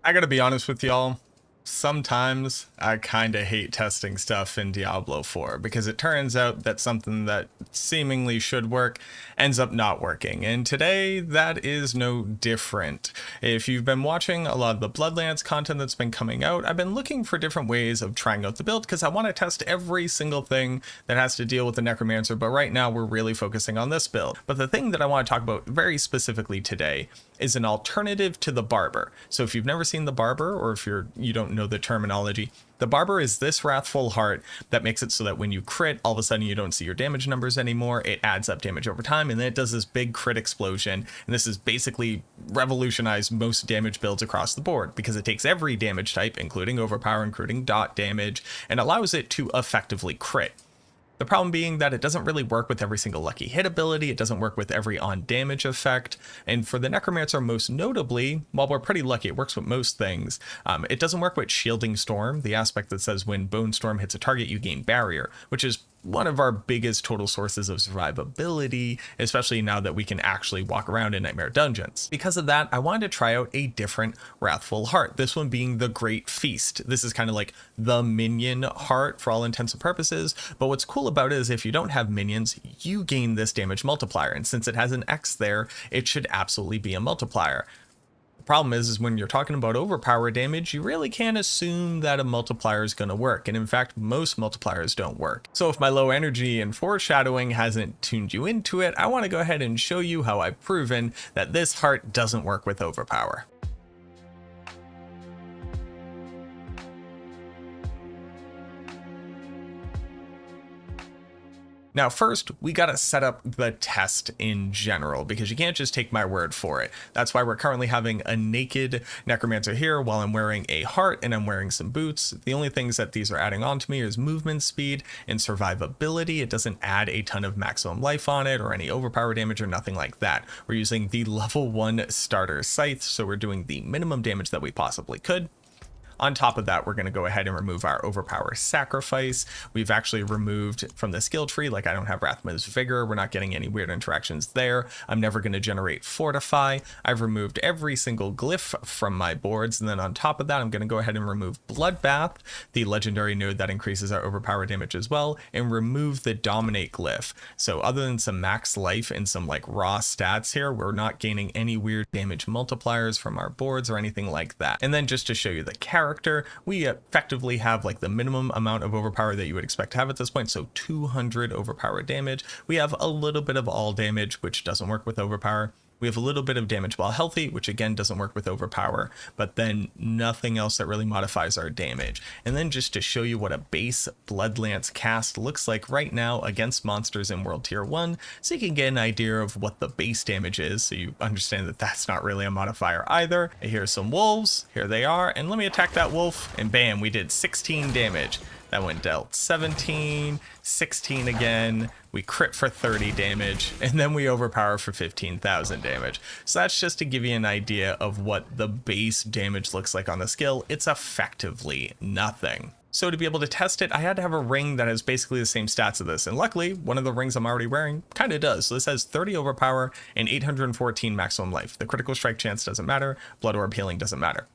I gotta be honest with y'all. Sometimes I kinda hate testing stuff in Diablo 4 because it turns out that something that seemingly should work ends up not working. And today, that is no different. If you've been watching a lot of the Bloodlands content that's been coming out, I've been looking for different ways of trying out the build because I want to test every single thing that has to deal with the Necromancer, but right now we're really focusing on this build. But the thing that I want to talk about very specifically today is an alternative to the Barber. So if you've never seen the Barber, or if you don't know the terminology, the Barber is this Wrathful Heart that makes it so that when you crit, all of a sudden you don't see your damage numbers anymore. It adds up damage over time, and then it does this big crit explosion. And this has basically revolutionized most damage builds across the board because it takes every damage type, including Overpower, including dot damage, and allows it to effectively crit. The problem being that it doesn't really work with every single lucky hit ability, it doesn't work with every on damage effect, and for the Necromancer most notably, while we're pretty lucky, it works with most things, it doesn't work with Shielding Storm, the aspect that says when Bone Storm hits a target you gain Barrier, which is one of our biggest total sources of survivability, especially now that we can actually walk around in Nightmare Dungeons. Because of that, I wanted to try out a different Wrathful Heart, this one being the Great Feast. This is kind of like the minion heart for all intents and purposes, but what's cool about it is if you don't have minions, you gain this damage multiplier, and since it has an X there, it should absolutely be a multiplier. Problem is when you're talking about overpower damage, you really can't assume that a multiplier is going to work, and in fact most multipliers don't work. So if my low energy and foreshadowing hasn't tuned you into it, I want to go ahead and show you how I've proven that this heart doesn't work with overpower. Now first, we gotta set up the test in general, because you can't just take my word for it. That's why we're currently having a naked Necromancer here while I'm wearing a heart and I'm wearing some boots. The only things that these are adding on to me is movement speed and survivability. It doesn't add a ton of maximum life on it or any overpower damage or nothing like that. We're using the level 1 starter scythe, so we're doing the minimum damage that we possibly could. On top of that, we're going to go ahead and remove our Overpower Sacrifice. We've actually removed from the skill tree, like I don't have Rathma's Vigor. We're not getting any weird interactions there. I'm never going to generate Fortify. I've removed every single glyph from my boards. And then on top of that, I'm going to go ahead and remove Bloodbath, the legendary node that increases our overpower damage as well, and remove the Dominate glyph. So other than some max life and some like raw stats here, we're not gaining any weird damage multipliers from our boards or anything like that. And then just to show you the character, we effectively have like the minimum amount of overpower that you would expect to have at this point, so 200 overpower damage. We have a little bit of all damage, which doesn't work with overpower. We have a little bit of damage while healthy, which again doesn't work with overpower, but then nothing else that really modifies our damage. And then just to show you what a base Bloodlance cast looks like right now against monsters in World Tier 1, so you can get an idea of what the base damage is, so you understand that that's not really a modifier either. Here's some wolves, here they are, and let me attack that wolf, and bam, we did 16 damage. That one dealt 17, 16 again, we crit for 30 damage, and then we overpower for 15,000 damage. So that's just to give you an idea of what the base damage looks like on the skill. It's effectively nothing. So to be able to test it, I had to have a ring that has basically the same stats of this, and luckily, one of the rings I'm already wearing kind of does. So this has 30 overpower and 814 maximum life. The critical strike chance doesn't matter, blood orb healing doesn't matter.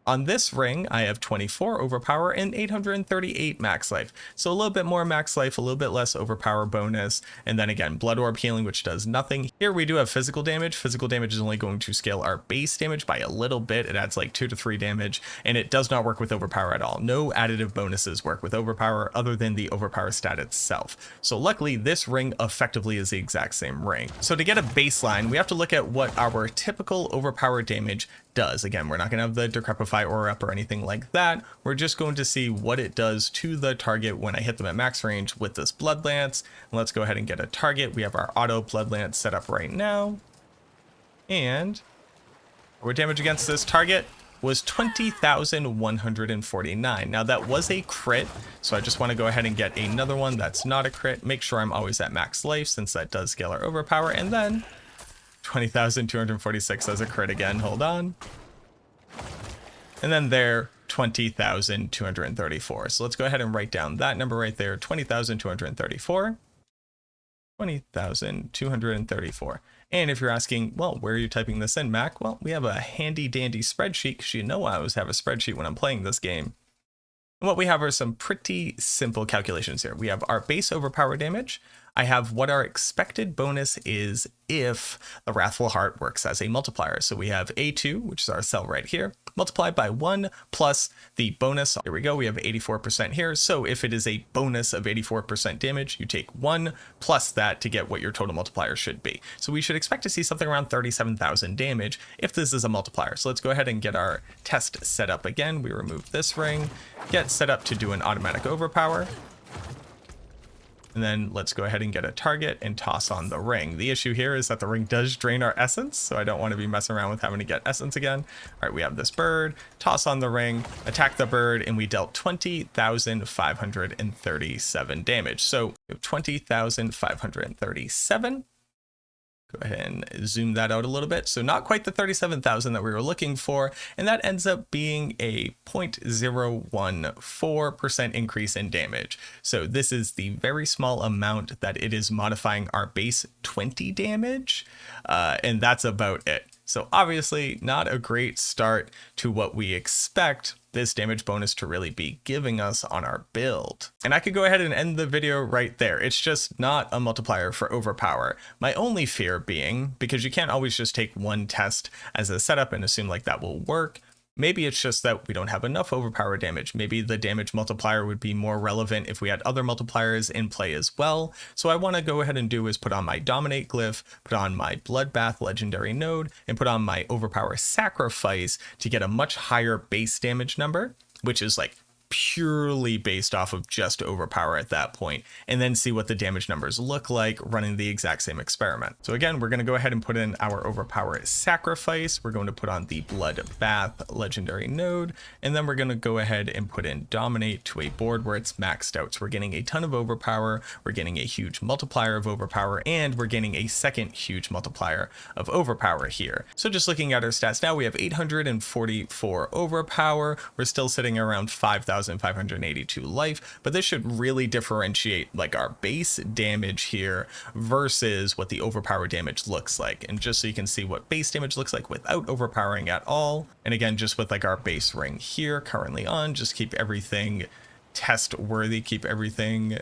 On this ring, I have 24 overpower and 838 max life. So a little bit more max life, a little bit less overpower bonus, and then again, blood orb healing, which does nothing. Here we do have physical damage. Physical damage is only going to scale our base damage by a little bit. It adds like 2 to 3 damage, and it does not work with overpower at all. No additive bonuses work with overpower other than the overpower stat itself. So luckily, this ring effectively is the exact same ring. So to get a baseline, we have to look at what our typical overpower damage does. Again, we're not going to have the Decrepify Aura up or anything like that. We're just going to see what it does to the target when I hit them at max range with this Bloodlance. And let's go ahead and get a target. We have our auto Bloodlance set up right now. And our damage against this target was 20,149. Now that was a crit, so I just want to go ahead and get another one that's not a crit. Make sure I'm always at max life since that does scale our overpower, and then 20,246 as a crit again, hold on. And then there, 20,234. So let's go ahead and write down that number right there, 20,234. 20,234. And if you're asking, well, where are you typing this in, Mac? Well, we have a handy dandy spreadsheet, because you know I always have a spreadsheet when I'm playing this game. And what we have are some pretty simple calculations here. We have our base overpower damage. I have what our expected bonus is if the Wrathful Heart works as a multiplier. So we have A2, which is our cell right here, multiplied by 1 plus the bonus. Here we go, we have 84% here. So if it is a bonus of 84% damage, you take 1 plus that to get what your total multiplier should be. So we should expect to see something around 37,000 damage if this is a multiplier. So let's go ahead and get our test set up again. We remove this ring, get set up to do an automatic overpower. And then let's go ahead and get a target and toss on the ring. The issue here is that the ring does drain our essence, so I don't want to be messing around with having to get essence again. All right, we have this bird, toss on the ring, attack the bird, and we dealt 20,537 damage. So we have 20,537. Go ahead and zoom that out a little bit. So not quite the 37,000 that we were looking for. And that ends up being a 0.014% increase in damage. So this is the very small amount that it is modifying our base 20 damage. And that's about it. So obviously not a great start to what we expect this damage bonus to really be giving us on our build. And I could go ahead and end the video right there. It's just not a multiplier for Overpower. My only fear being, because you can't always just take one test as a setup and assume like that will work. Maybe it's just that we don't have enough overpower damage. Maybe the damage multiplier would be more relevant if we had other multipliers in play as well. So I want to go ahead and do is put on my Dominate glyph, put on my Bloodbath legendary node, and put on my Overpower sacrifice to get a much higher base damage number, which is like purely based off of just overpower at that point, and then see what the damage numbers look like running the exact same experiment. So again, we're going to go ahead and put in our overpower sacrifice. We're going to put on the Bloodbath legendary node, and then we're going to go ahead and put in dominate to a board where it's maxed out. So we're getting a ton of overpower, we're getting a huge multiplier of overpower, and we're getting a second huge multiplier of overpower here. So just looking at our stats now, we have 844 overpower. We're still sitting around 5,582 life, but this should really differentiate like our base damage here versus what the overpower damage looks like. And just so you can see what base damage looks like without overpowering at all. And again, just with like our base ring here currently on, just keep everything test worthy, keep everything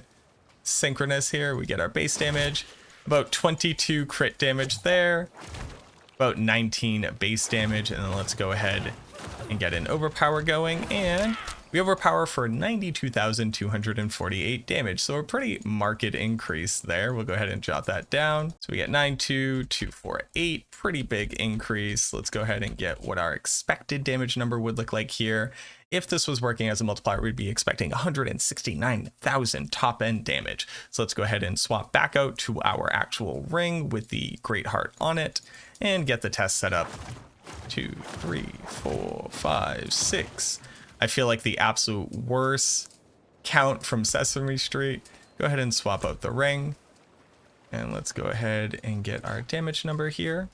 synchronous here. We get our base damage, about 22 crit damage there, about 19 base damage. And then let's go ahead and get an overpower going, and we overpower for 92,248 damage. So a pretty marked increase there. We'll go ahead and jot that down. So we get 92,248, pretty big increase. Let's go ahead and get what our expected damage number would look like here. If this was working as a multiplier, we'd be expecting 169,000 top end damage. So let's go ahead and swap back out to our actual ring with the Great Heart on it and get the test set up. 2, 3, 4, 5, 6. I feel like the absolute worst count from Sesame Street. Go ahead and swap out the ring. And let's go ahead and get our damage number here.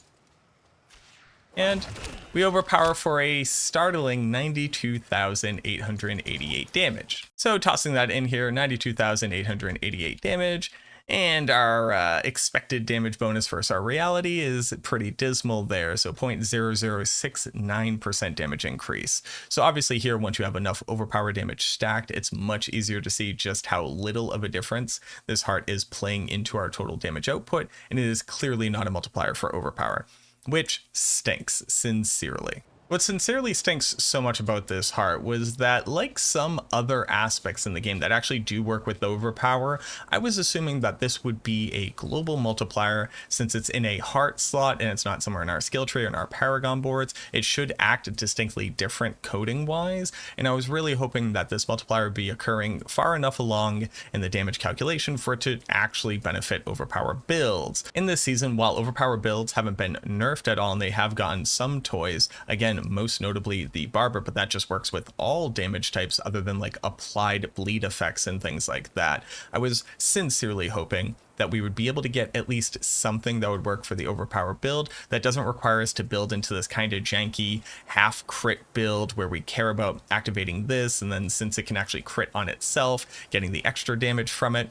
And we overpower for a startling 92,888 damage. So tossing that in here, 92,888 damage. And our expected damage bonus versus our reality is pretty dismal there. So 0.0069% damage increase. So obviously here, once you have enough overpower damage stacked, it's much easier to see just how little of a difference this heart is playing into our total damage output. And it is clearly not a multiplier for overpower, which stinks sincerely. What sincerely stinks so much about this heart was that, like some other aspects in the game that actually do work with overpower, I was assuming that this would be a global multiplier. Since it's in a heart slot and it's not somewhere in our skill tree or in our paragon boards, it should act distinctly different coding wise. And I was really hoping that this multiplier would be occurring far enough along in the damage calculation for it to actually benefit overpower builds. In this season, while overpower builds haven't been nerfed at all and they have gotten some toys, again, most notably the Barber, but that just works with all damage types other than like applied bleed effects and things like that. I was sincerely hoping that we would be able to get at least something that would work for the overpower build that doesn't require us to build into this kind of janky half crit build where we care about activating this, and then since it can actually crit on itself, getting the extra damage from it.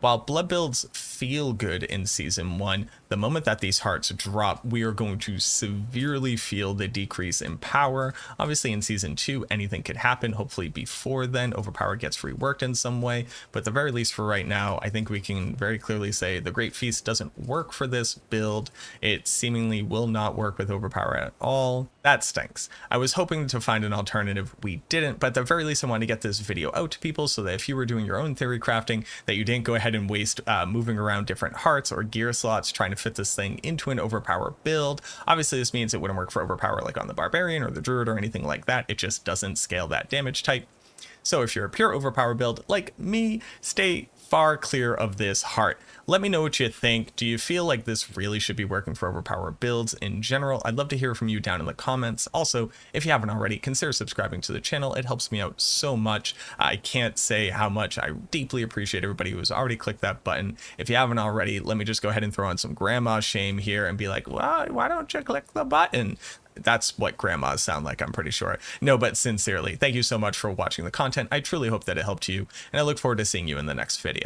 While blood builds feel good in season 1, the moment that these hearts drop, we are going to severely feel the decrease in power. Obviously in season 2, anything could happen. Hopefully before then, Overpower gets reworked in some way. But at the very least for right now, I think we can very clearly say the Great Feast doesn't work for this build. It seemingly will not work with Overpower at all. That stinks. I was hoping to find an alternative. We didn't, but at the very least I want to get this video out to people so that if you were doing your own theory crafting, that you didn't go ahead and waste moving around different hearts or gear slots trying to fit this thing into an Overpower build. Obviously this means it wouldn't work for Overpower like on the Barbarian or the Druid or anything like that. It just doesn't scale that damage type. So if you're a pure Overpower build like me, stay far clear of this heart. Let me know what you think. Do you feel like this really should be working for Overpower builds in general? I'd love to hear from you down in the comments. Also, if you haven't already, consider subscribing to the channel. It helps me out so much. I can't say how much I deeply appreciate everybody who has already clicked that button. If you haven't already, let me just go ahead and throw on some grandma shame here and be like, well, why don't you click the button? That's what grandmas sound like, I'm pretty sure. No, but sincerely, thank you so much for watching the content. I truly hope that it helped you, and I look forward to seeing you in the next video.